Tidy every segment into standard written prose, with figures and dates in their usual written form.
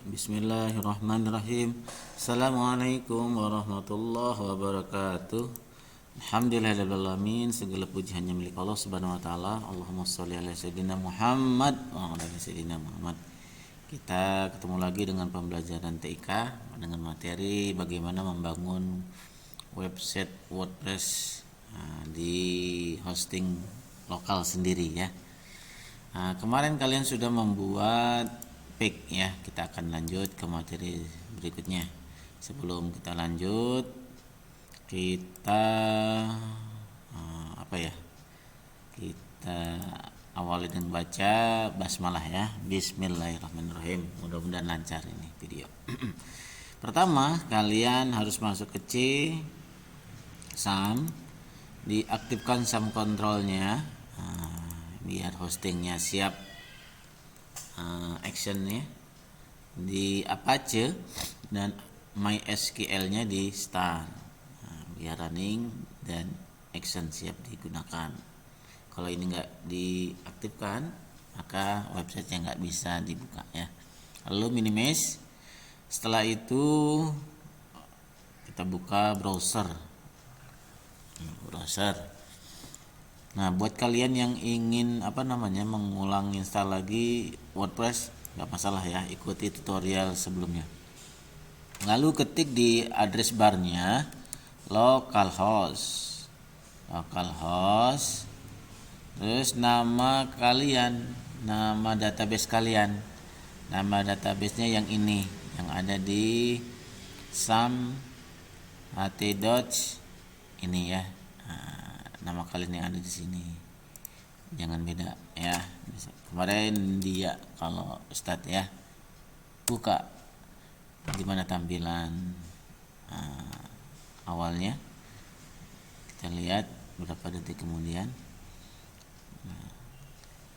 Bismillahirrahmanirrahim. Assalamualaikum warahmatullahi wabarakatuh. Alhamdulillahirrahmanirrahim. Segala puji hanya milik Allah subhanahu wa ta'ala. Allahumma sholli ala sayyidina Muhammad wa ala sayyidina Muhammad. Kita ketemu lagi dengan pembelajaran TIK dengan materi bagaimana membangun website WordPress di hosting lokal sendiri ya. Kemarin kalian sudah membuat page ya, kita akan lanjut ke materi berikutnya. Sebelum kita lanjut, kita kita awali dengan baca basmalah ya. Bismillahirrahmanirrahim. Mudah-mudahan lancar ini video. Pertama, kalian harus masuk ke C SAM, diaktifkan SAM kontrolnya biar hostingnya siap actionnya di Apache dan MySQL nya di start biar running dan action siap digunakan. Kalau ini nggak diaktifkan maka websitenya nggak bisa dibuka ya. Lalu minimize. Setelah itu kita buka browser. Nah, buat kalian yang ingin mengulang install lagi WordPress, nggak masalah ya, ikuti tutorial sebelumnya. Lalu ketik di address barnya localhost, terus nama kalian, nama database kalian, nama databasenya yang ini, yang ada di sam.ht ini ya. Nama kalian yang ada di sini, jangan beda ya. Kemarin dia kalau start ya, buka gimana tampilan awalnya, kita lihat beberapa detik kemudian.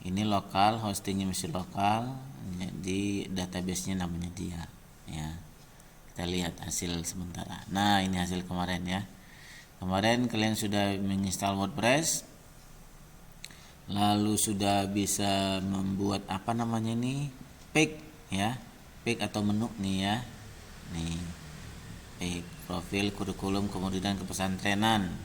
Ini lokal, hostingnya masih lokal, di database-nya namanya dia ya. Kita lihat hasil sementara. Nah, ini hasil kemarin ya. Kemarin kalian sudah menginstal WordPress, lalu sudah bisa membuat page ya, page atau menu nih ya, nih page, profil, kurikulum, kemudian kepesantrenan.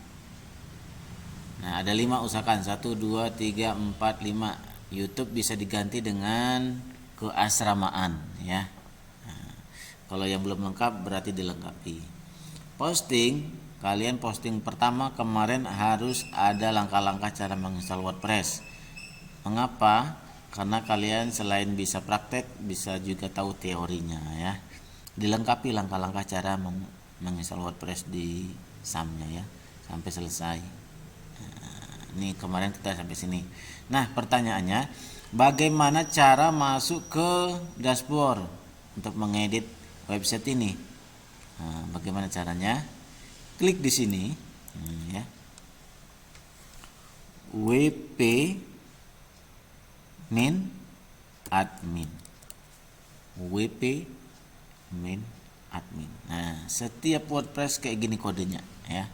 Nah, ada 5, usahakan 1, 2, 3, 4, 5. YouTube bisa diganti dengan keasramaan ya. Nah, kalau yang belum lengkap berarti dilengkapi. Posting, kalian posting pertama kemarin harus ada langkah-langkah cara menginstal WordPress. Mengapa? Karena kalian selain bisa praktek, bisa juga tahu teorinya ya. Dilengkapi langkah-langkah cara menginstal WordPress di SAM-nya ya, sampai selesai. Nah, ini kemarin kita sampai sini. Nah, pertanyaannya, bagaimana cara masuk ke dashboard untuk mengedit website ini? Nah, bagaimana caranya? Klik di sini ya, WP main admin, WP main admin. Nah, setiap WordPress kayak gini kodenya ya,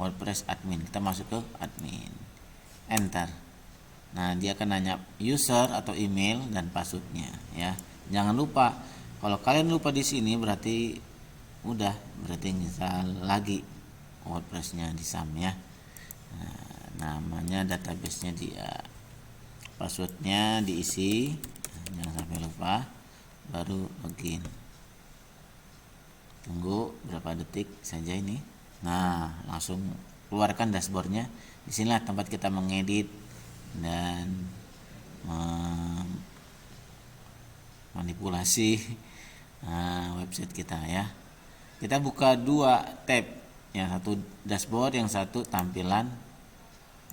WordPress admin. Kita masuk ke admin, enter. Nah, dia akan nanya user atau email dan passwordnya ya. Jangan lupa, kalau kalian lupa di sini berarti install lagi WordPress-nya di SAM ya. Nah, namanya database-nya dia, passwordnya diisi, jangan sampai lupa, baru login. Tunggu berapa detik saja ini. Nah, langsung keluarkan dashboardnya. Disinilah tempat kita mengedit dan manipulasi website kita ya. Kita buka 2 tab, yang satu dashboard, yang satu tampilan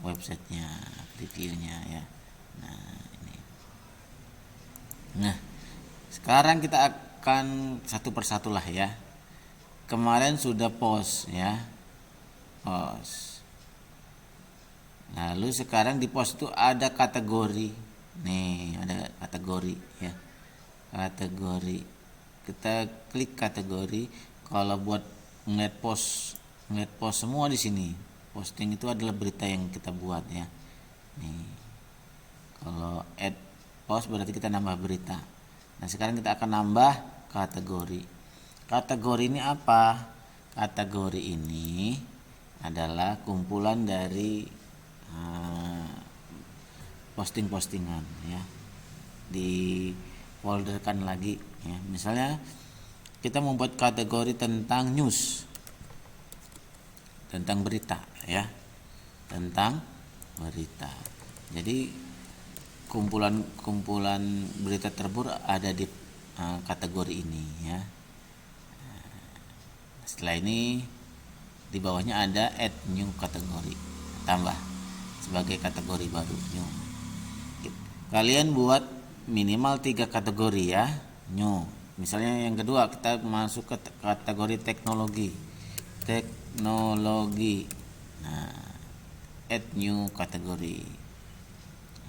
websitenya, previewnya ya. Nah, sekarang kita akan satu persatu lah ya. Kemarin sudah post ya, post. Lalu sekarang di post itu ada kategori, nih ada kategori ya, kategori. Kita klik kategori. Kalau buat ngeliat post semua di sini, posting itu adalah berita yang kita buat ya. Nih, kalau add post berarti kita nambah berita. Nah, sekarang kita akan nambah kategori. Kategori ini apa? Kategori ini adalah kumpulan dari posting-postingan ya. Di folderkan lagi ya. Misalnya kita membuat kategori tentang news, tentang berita ya, tentang berita. Jadi kumpulan berita tersebut ada di kategori ini ya. Setelah ini di bawahnya ada add new kategori, tambah sebagai kategori baru new. Kalian buat minimal 3 kategori ya, new. Misalnya yang kedua kita masuk ke kategori teknologi. Nah, add new kategori.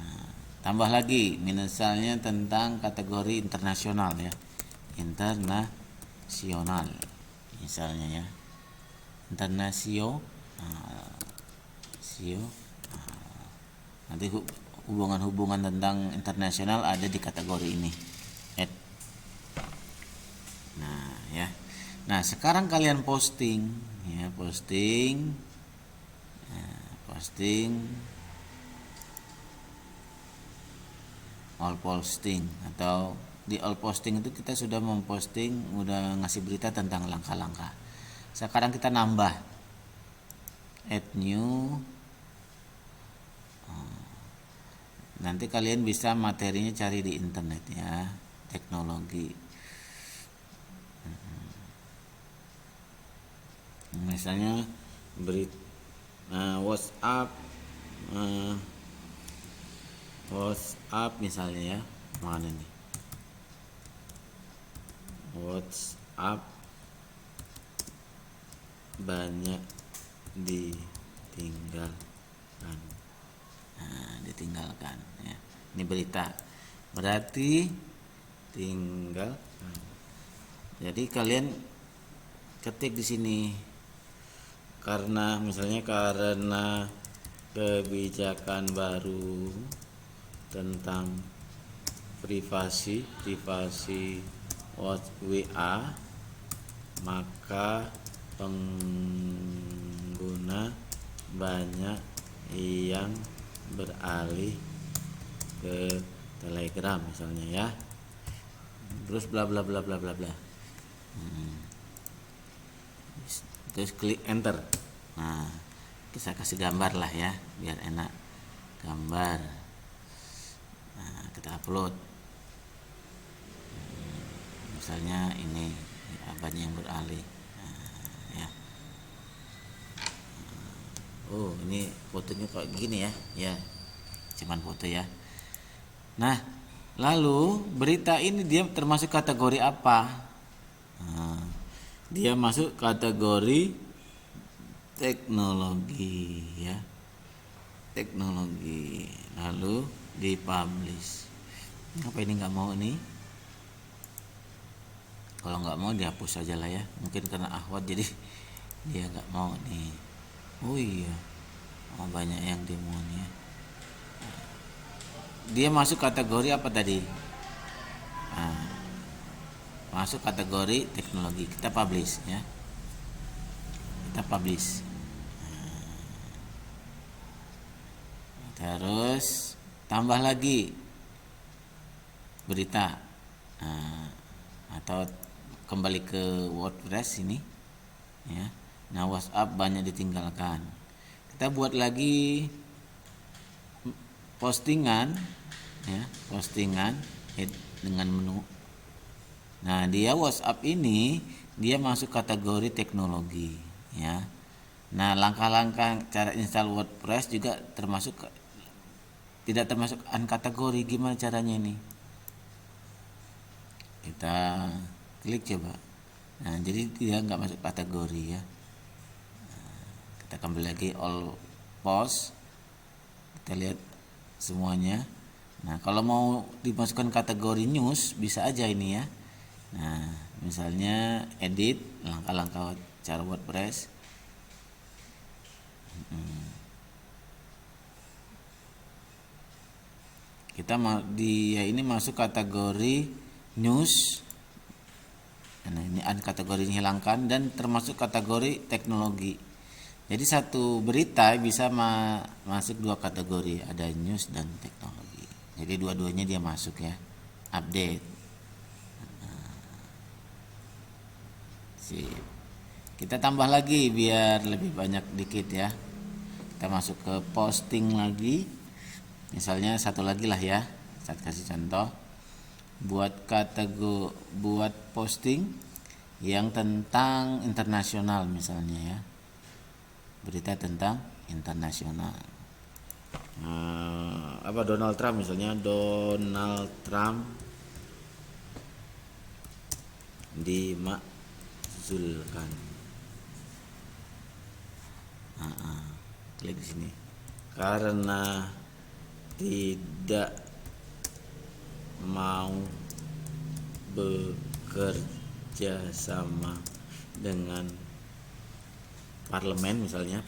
Nah, tambah lagi misalnya tentang kategori internasional ya, internasional misalnya ya, internasional. Nanti hubungan-hubungan tentang internasional ada di kategori ini. Nah ya, nah sekarang kalian posting ya, posting all posting, atau di all posting itu kita sudah memposting, udah ngasih berita tentang langkah-langkah. Sekarang kita nambah add new. Nanti kalian bisa materinya cari di internet ya, teknologi. Misalnya WhatsApp misalnya ya, mana nih WhatsApp banyak ditinggalkan ya. Ini berita, berarti tinggalkan. Jadi kalian ketik di sini, karena kebijakan baru tentang privasi WA, maka pengguna banyak yang beralih ke Telegram misalnya ya, terus bla bla bla bla bla bla. Terus klik enter. Nah, kita kasih gambar lah ya biar enak, gambar. Nah, kita upload. Misalnya ini banyak yang beralih. Nah, ya. Oh, ini fotonya kayak gini ya. Ya, cuman foto ya. Nah, lalu berita ini dia termasuk kategori apa? Nah, dia masuk kategori teknologi ya, teknologi. Lalu dipublish. Apa ini nggak mau nih? Kalau nggak mau dihapus aja lah ya. Mungkin karena Ahwat jadi dia nggak mau nih. Oh iya, banyak yang demonya. Dia masuk kategori apa tadi? Nah, masuk kategori teknologi. Kita publish ya, kita publish. Terus tambah lagi berita, atau kembali ke WordPress ini ya. Nah, WhatsApp banyak ditinggalkan. Kita buat lagi postingan ya, postingan dengan menu. Nah, dia WhatsApp ini dia masuk kategori teknologi ya. Nah, langkah-langkah cara install WordPress juga tidak termasuk kategori. Gimana caranya ini? Kita klik coba. Nah, jadi dia nggak masuk kategori ya. Kita kembali lagi all post, kita lihat semuanya. Nah, kalau mau dimasukkan kategori news bisa aja ini ya. Nah, misalnya edit, langkah-langkah cara WordPress. Kita ini masuk kategori news. Nah, ini ada kategori ini hilangkan dan termasuk kategori teknologi. Jadi satu berita bisa masuk dua kategori, ada news dan teknologi. Jadi dua-duanya dia masuk ya, update. Sip. Kita tambah lagi biar lebih banyak dikit ya. Kita masuk ke posting lagi. Misalnya satu lagi lah ya. Saya kasih contoh. Buat posting yang tentang internasional misalnya ya. Berita tentang internasional. Apa Donald Trump misalnya, Donald Trump dimakzulkan. Klik di sini. Karena tidak mau bekerja sama dengan parlemen misalnya,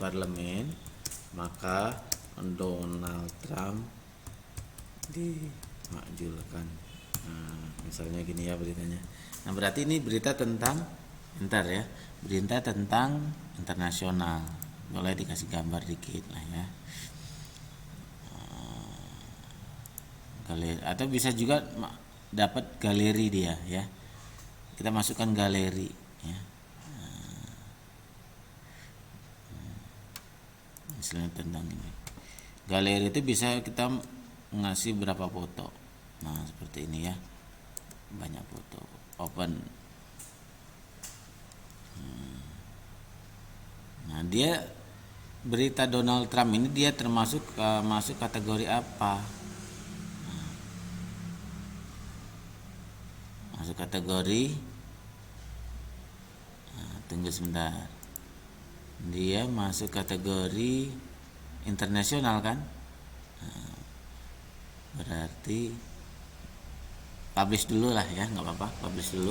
maka Donald Trump dimakzulkan. Misalnya gini ya beritanya. Nah, berarti ini berita tentang berita tentang internasional. Boleh dikasih gambar dikit lah ya. Galeri, atau bisa juga dapat galeri dia ya. Kita masukkan galeri ya. Misalnya tentang ini. Galeri itu bisa kita ngasih berapa foto. Nah, seperti ini ya. Banyak foto. Open. Nah, dia berita Donald Trump ini dia termasuk masuk kategori apa? Masuk kategori tunggu sebentar, dia masuk kategori internasional kan, berarti publish dulu lah ya, nggak apa-apa, publish dulu,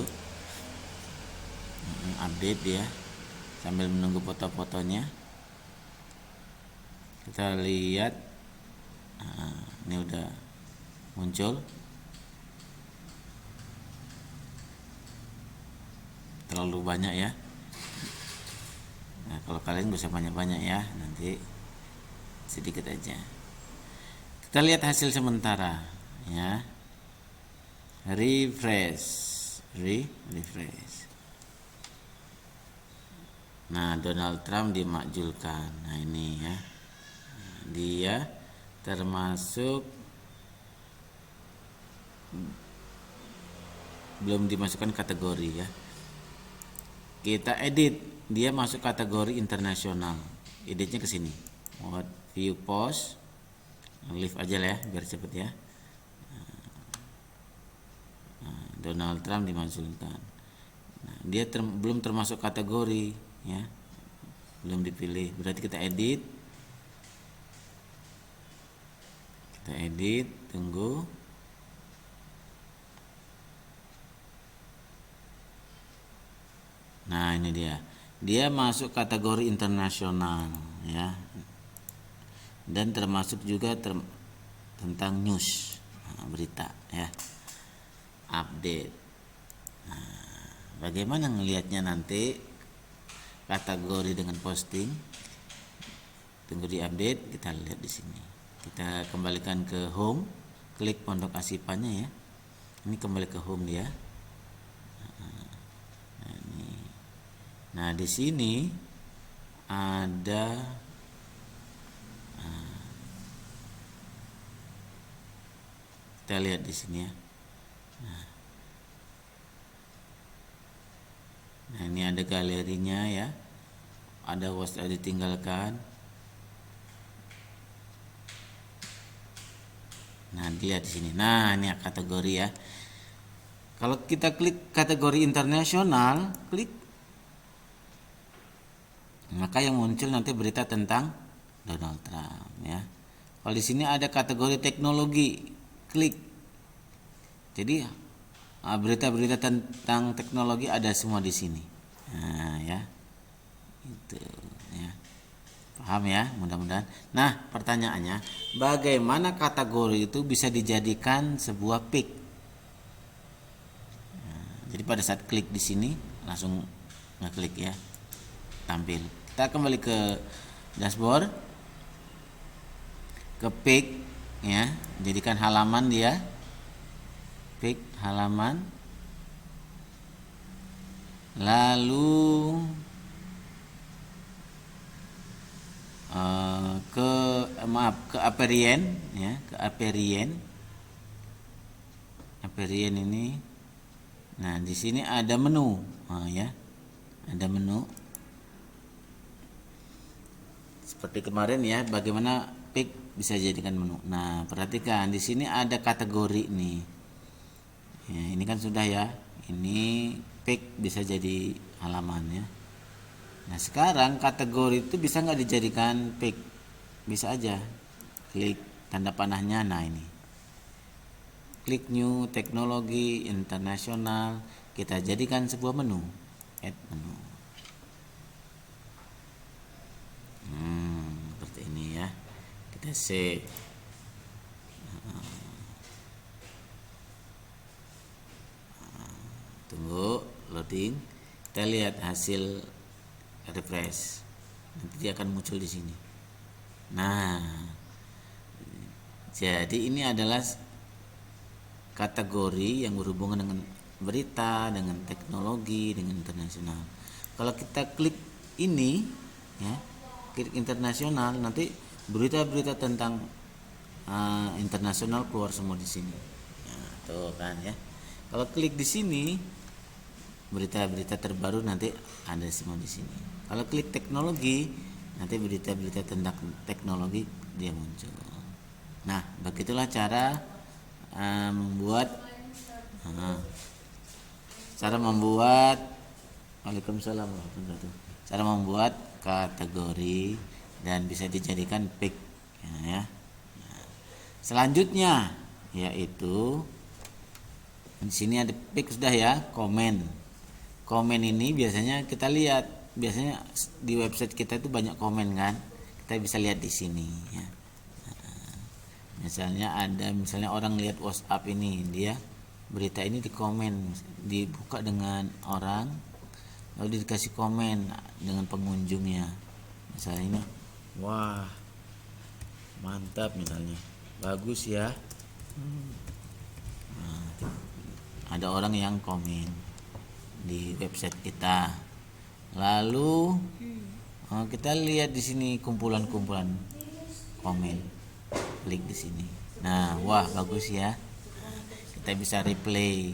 update dia sambil menunggu foto-fotonya. Kita lihat, ini udah muncul. Terlalu banyak ya. Nah, kalau kalian gak usah banyak-banyak ya, nanti sedikit aja. Kita lihat hasil sementara ya. Refresh. Nah, Donald Trump dimakzulkan. Nah, ini ya. Dia termasuk belum dimasukkan kategori ya. Kita edit, dia masuk kategori internasional. Editnya ke sini. Buat view post, leave aja lah ya, biar cepet ya. Donald Trump dimasukkan. Nah, dia belum termasuk kategori ya, belum dipilih. Berarti kita edit, tunggu. Nah, ini dia masuk kategori internasional ya, dan termasuk juga tentang news, berita ya, update. Nah, bagaimana ngelihatnya nanti kategori dengan posting? Tunggu di update, kita lihat di sini. Kita kembalikan ke home, klik pondok asipannya ya. Ini kembali ke home dia. Nah, di sini ada kita lihat di sini ya. Nah, ini ada galerinya ya. Ada WhatsApp ditinggalkan. Nah, dilihat di sini. Nah, ini kategori ya. Kalau kita klik kategori internasional, klik, maka yang muncul nanti berita tentang Donald Trump ya. Kalau di sini ada kategori teknologi, klik. Jadi berita-berita tentang teknologi ada semua di sini. Nah, ya. Itu ya. Paham ya, mudah-mudahan. Nah, pertanyaannya, bagaimana kategori itu bisa dijadikan sebuah pick? Jadi pada saat klik di sini langsung ngeklik ya, tampil. Kita kembali ke dashboard, ke page ya, jadikan halaman dia, page halaman, lalu ke aperian ya, ke aperian ini. Nah di sini ada menu ya, ada menu seperti kemarin ya, bagaimana pick bisa jadikan menu. Nah perhatikan di sini ada kategori nih ya, ini kan sudah ya, ini pick bisa jadi halaman ya. Nah sekarang kategori itu bisa nggak dijadikan pick? Bisa aja, klik tanda panahnya. Nah ini klik new teknologi internasional, kita jadikan sebuah menu, add menu. Seperti ini ya, kita save. Tunggu loading, kita lihat hasil refresh, nanti dia akan muncul di sini. Nah jadi ini adalah kategori yang berhubungan dengan berita, dengan teknologi, dengan internasional. Kalau kita klik ini ya, klik internasional, nanti berita-berita tentang internasional keluar semua di sini. Nah, tuh kan ya. Kalau klik di sini, berita-berita terbaru nanti ada semua di sini. Kalau klik teknologi, nanti berita-berita tentang teknologi dia muncul. Nah, begitulah cara Waalaikumsalam warahmatullahi wabarakatuh. Cara membuat kategori dan bisa dijadikan pick ya. Nah, selanjutnya yaitu di sini ada pick sudah ya, komen. Komen ini biasanya kita lihat, biasanya di website kita itu banyak komen kan, kita bisa lihat di sini ya. Misalnya orang lihat WhatsApp ini, dia berita ini di komen, dibuka dengan orang, lalu dikasih komen dengan pengunjungnya. Misalnya ini, wah mantap misalnya, bagus ya. Nah, ada orang yang komen di website kita. Lalu kita lihat di sini kumpulan-kumpulan komen. Klik di sini. Nah, wah bagus ya. Kita bisa replay.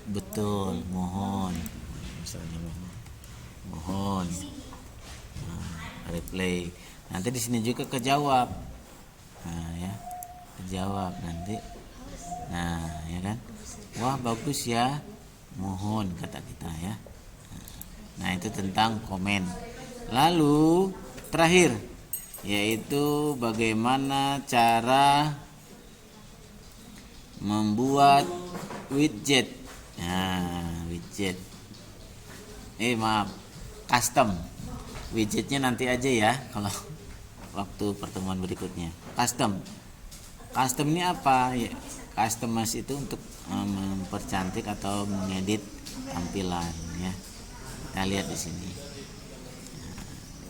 Betul, mohon. Misalnya mohon. Nah, replay. Nanti di sini juga kejawab. Nah, ya. Kejawab nanti. Nah, ya kan? Wah, bagus ya. Mohon kata kita ya. Nah, itu tentang komen. Lalu terakhir yaitu bagaimana cara membuat widget. Nah, widget. Custom. Widgetnya nanti aja ya kalau waktu pertemuan berikutnya. Custom. Custom ini apa? Ya, customize itu untuk mempercantik atau mengedit tampilan ya. Kita lihat di sini.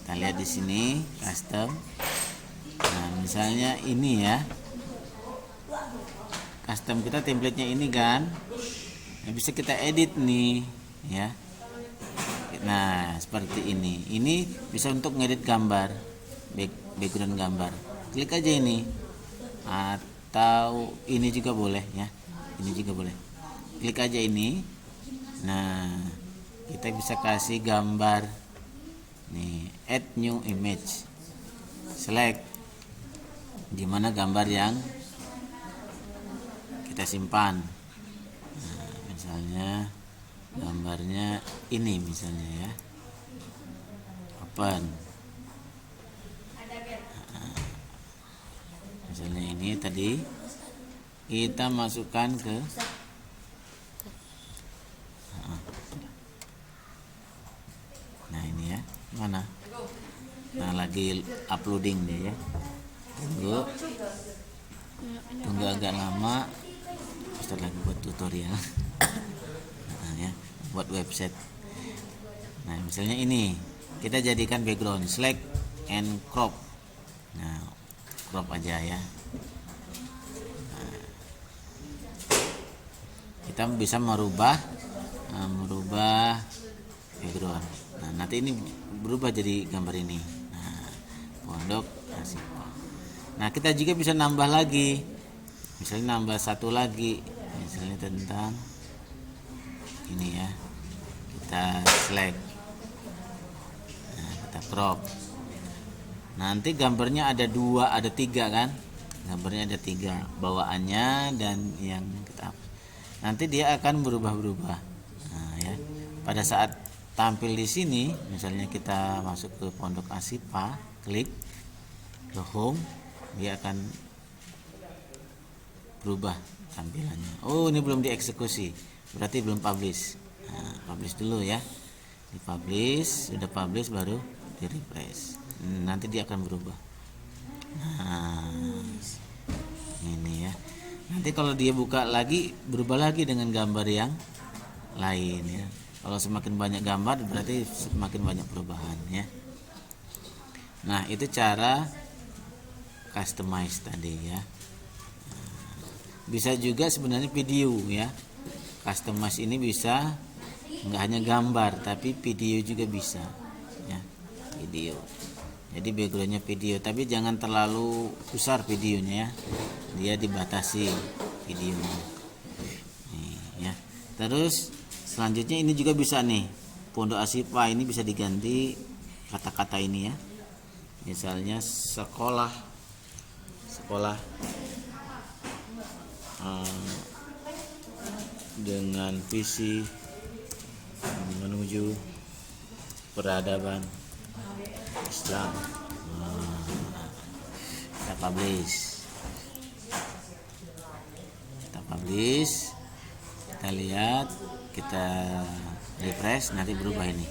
Kita lihat di sini custom. Nah, misalnya ini ya. Custom kita template-nya ini kan. Nah, bisa kita edit nih ya. Nah, seperti ini. Ini bisa untuk ngedit gambar, background gambar. Klik aja ini. Atau ini juga boleh ya. Ini juga boleh. Klik aja ini. Nah, kita bisa kasih gambar. Nih, add new image. Select di mana gambar yang kita simpan. Nah, misalnya gambarnya ini misalnya ya. Open. Nah, misalnya ini tadi kita masukkan ke nah ini ya, mana? Nah, lagi uploading dia ya. Tunggu agak lama. Setelah lagi buat tutorial. Nah, ya. buat website. Nah, misalnya ini kita jadikan background, select and crop. Nah, crop aja ya. Nah, kita bisa merubah background. Nah, nanti ini berubah jadi gambar ini. Nah, pondok Ashifa. Nah, kita juga bisa nambah lagi. Misalnya nambah satu lagi, misalnya tentang ini ya. Kita select. Nah, kita crop. Nanti gambarnya ada 2, ada 3 kan? Gambarnya ada 3, bawaannya dan yang kita. Nanti dia akan berubah-berubah. Nah, ya. Pada saat tampil di sini, misalnya kita masuk ke Pondok Ashifa, klik ke home, dia akan berubah tampilannya. Oh, ini belum dieksekusi, berarti belum publish. Nah, publish dulu ya. Di publish, sudah publish baru di refresh. Nanti dia akan berubah. Nah, ini ya. Nanti kalau dia buka lagi, berubah lagi dengan gambar yang lain ya. Kalau semakin banyak gambar berarti semakin banyak perubahan ya. Nah, itu cara customize tadi ya. Bisa juga sebenarnya video ya. Customize ini bisa nggak hanya gambar tapi video juga bisa ya, video. Jadi backgroundnya video, tapi jangan terlalu besar videonya ya, dia dibatasi videonya nih, ya. Terus selanjutnya ini juga bisa nih, Pondok Ashifa ini bisa diganti kata-kata ini ya, misalnya sekolah dengan visi menuju peradaban Islam. Kita publish, kita lihat, kita refresh, nanti berubah ini.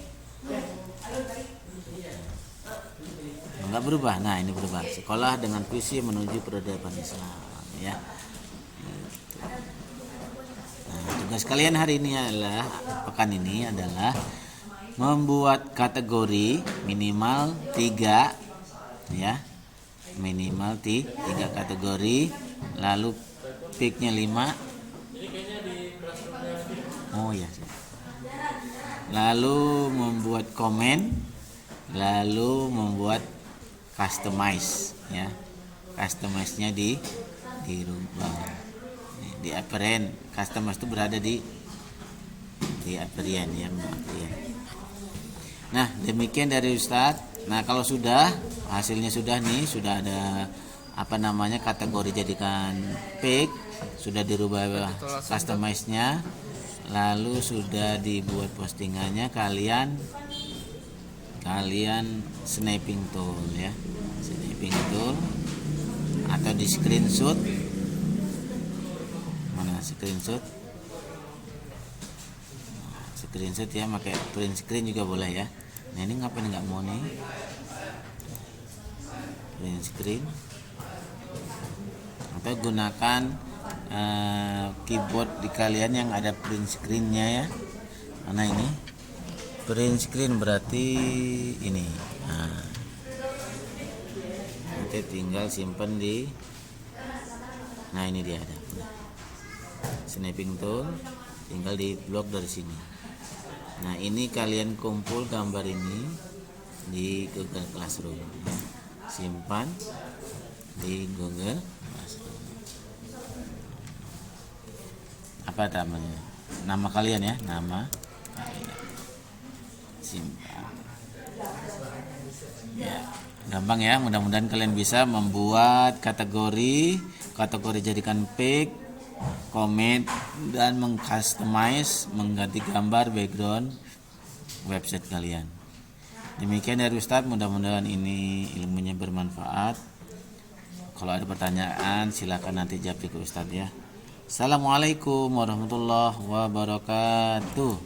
Enggak berubah. Nah, ini berubah. Sekolah dengan visi menuju peradaban Islam ya. Nah, tugas kalian hari ini adalah, pekan ini adalah membuat kategori minimal 3 ya, minimal 3 kategori, lalu picknya 5. Oh ya, lalu membuat komen, lalu membuat customize ya, customize-nya dirubah di appearance. Customize itu berada di appearance ya, Nah, demikian dari Ustadz. Nah, kalau sudah hasilnya sudah nih, sudah ada kategori jadikan pick, sudah dirubah customize-nya, lalu sudah dibuat postingannya, kalian snapping tool ya, snapping tool atau di screenshot. Mana screenshot ya, pakai print screen juga boleh ya. Nah, ini ngapain nggak mau nih print screen, atau gunakan keyboard di kalian yang ada print screen-nya ya. Mana ini print screen, berarti ini. Nah, nanti tinggal simpan di, nah ini dia ada snapping tool, tinggal di blok dari sini. Nah, ini kalian kumpul gambar ini di Google Classroom ya. Simpan di Google Classroom. Apa namanya? Nama kalian ya, nama kalian. Simpan. Ya, gampang ya. Mudah-mudahan kalian bisa membuat kategori jadikan pick, comment, dan mengcustomize, mengganti gambar background website kalian. Demikian dari Ustadz, mudah-mudahan ini ilmunya bermanfaat. Kalau ada pertanyaan silakan nanti jawab ke Ustadz ya. Assalamualaikum warahmatullahi wabarakatuh.